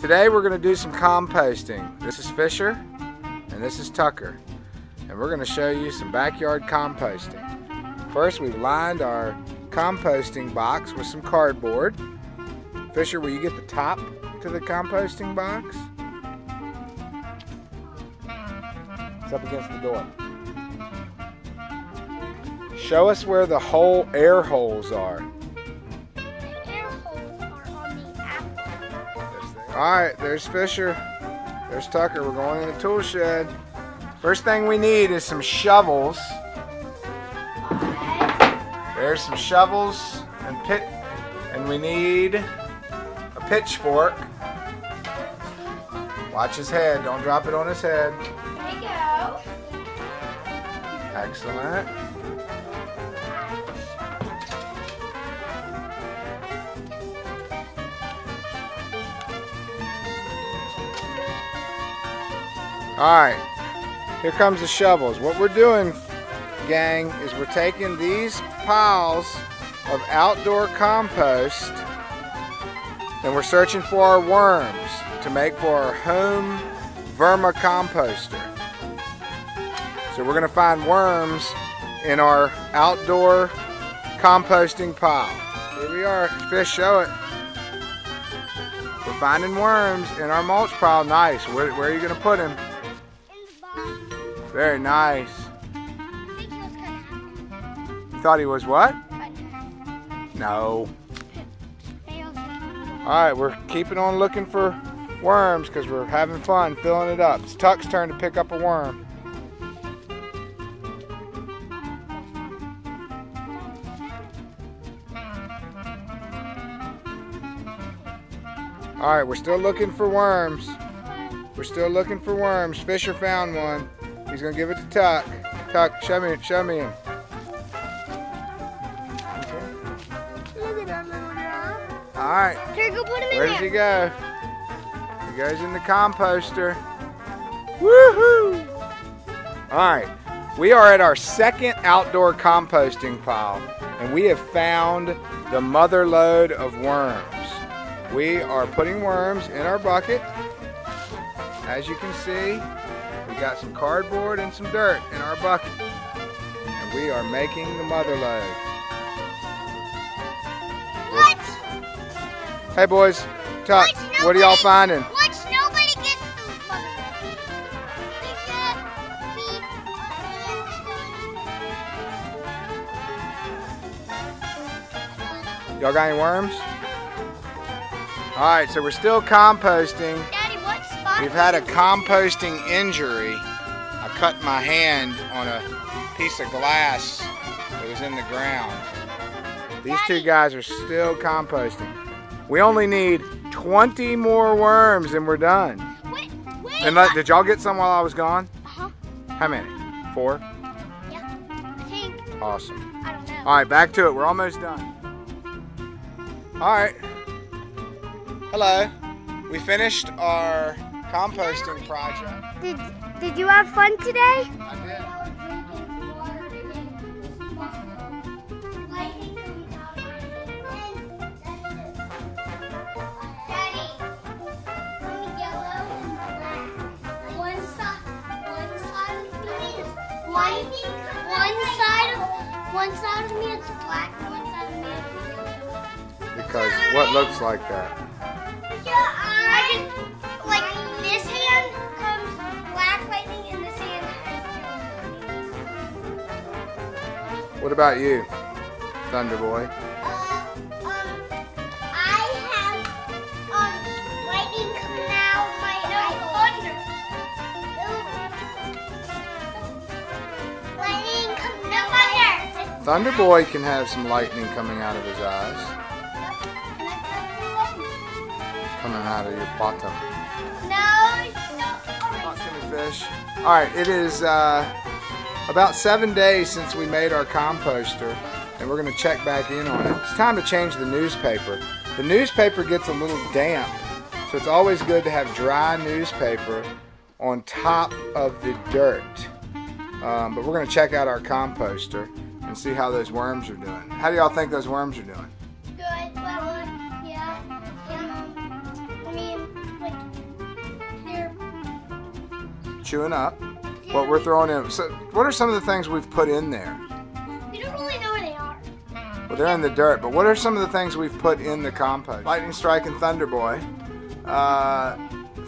Today we're going to do some composting. This is Fisher and this is Tucker. And we're going to show you some backyard composting. First, we've lined our composting box with some cardboard. Fisher, will you get the top to the composting box? It's up against the door. Show us where the air holes are. The air holes are on the apple. Alright, there's Fisher. There's Tucker. We're going in the tool shed. First thing we need is some shovels. There's some shovels and we need a pitchfork. Watch his head. Don't drop it on his head. There you go. Excellent. Alright, here comes the shovels. What we're doing, gang, is we're taking these piles of outdoor compost and we're searching for our worms to make for our home vermicomposter. So we're going to find worms in our outdoor composting pile. Here we are. Fish, show it. We're finding worms in our mulch pile. Nice. Where are you going to put them? In the bottom. Very nice. I think he was kind of happy. You thought he was what? Kind No. of. Alright, we're keeping on looking for worms because we're having fun filling it up. It's Tuck's turn to pick up a worm. Alright, we're still looking for worms. We're still looking for worms. Fisher found one. He's going to give it to Tuck. Tuck, show me him. Look at that little guy. Alright. Go put him in Where there. does he go? He goes in the composter. Woohoo! Alright, we are at our second outdoor composting pile, and we have found the mother lode of worms. We are putting worms in our bucket. As you can see, we got some cardboard and some dirt in our bucket, and we are making the mother lode. What? Hey boys, Tuck, what are y'all finding? Watch nobody gets the mother. Y'all got any worms? Alright, so we're still composting. Daddy, what spot? We've had a composting injury. I cut my hand on a piece of glass that was in the ground. These two guys are still composting. We only need 20 more worms and we're done. Wait. And did y'all get some while I was gone? Uh-huh. How many? 4? Yeah, I think. Awesome. I don't know. Alright, back to it. We're almost done. Alright. Hello. We finished our composting project. Did you have fun today? I did. One side of me is black, one side of me is yellow. Because what looks like that? I just, like, this hand comes black lightning and this hand has What about you, Thunder Boy? I have lightning coming out my thunder. Lightning coming out my hair. Thunder Boy can have some lightning coming out of his eyes. Coming out of your bottom. No. Fish. Alright, it is about 7 days since we made our composter, and we're going to check back in on it. It's time to change the newspaper. The newspaper gets a little damp, so it's always good to have dry newspaper on top of the dirt. But we're going to check out our composter and see how those worms are doing. How do y'all think those worms are doing? Good, well, yeah. I mean, like, chewing up what we're throwing in. So what are some of the things we've put in there? We don't really know where they are. Well, they're in the dirt, but what are some of the things we've put in the compost? Lightning Strike and Thunder Boy,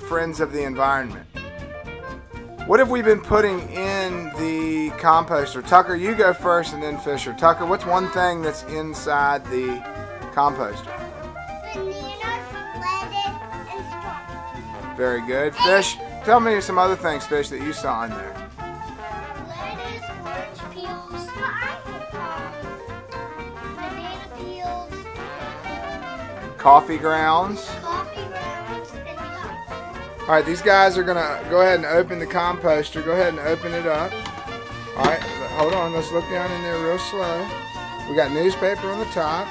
friends of the environment. What have we been putting in the composter? Tucker, you go first and then Fisher. Tucker, what's one thing that's inside the composter? Bananas, lettuce, and strawberries. Very good. Fish, tell me some other things, Fish, that you saw in there. Lettuce, orange peels, banana peels, Coffee grounds. coffee grounds, and nuts. All right, these guys are gonna go ahead and open the composter. Go ahead and open it up. All right, hold on. Let's look down in there real slow. We got newspaper on the top.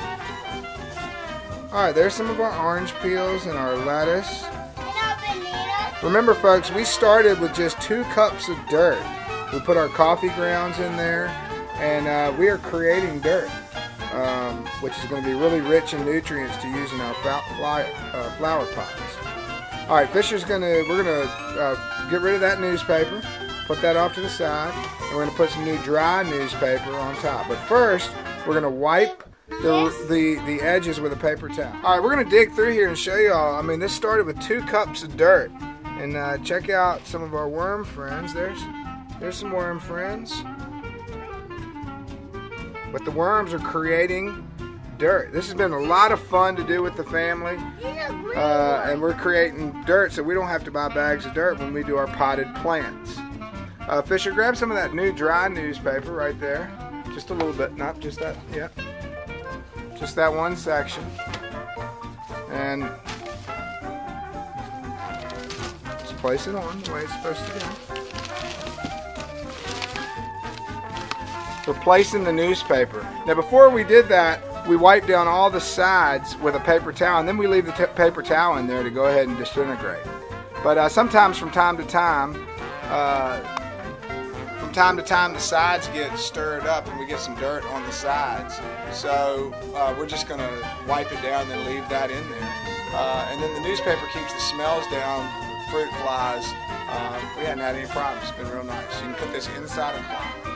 All right, there's some of our orange peels and our lettuce. And our banana. Remember, folks, we started with just 2 cups of dirt. We put our coffee grounds in there, and we are creating dirt, which is going to be really rich in nutrients to use in our flower pots. All right, we're gonna get rid of that newspaper, put that off to the side, and we're gonna put some new dry newspaper on top. But first, we're gonna wipe the edges with a paper towel. All right, we're gonna dig through here and show y'all. I mean, this started with 2 cups of dirt, and check out some of our worm friends. There's some worm friends. But the worms are creating dirt. This has been a lot of fun to do with the family, and we're creating dirt so we don't have to buy bags of dirt when we do our potted plants. Fisher, grab some of that new dry newspaper right there. Just a little bit, not just that, yeah. Just that one section. And just place it on the way it's supposed to go. We're placing the newspaper. Now before we did that, we wiped down all the sides with a paper towel, and then we leave the paper towel in there to go ahead and disintegrate. But sometimes from time to time, the sides get stirred up and we get some dirt on the sides. So we're just going to wipe it down and then leave that in there. And then the newspaper keeps the smells down, fruit flies. We hadn't had any problems. It's been real nice. You can put this inside a pot.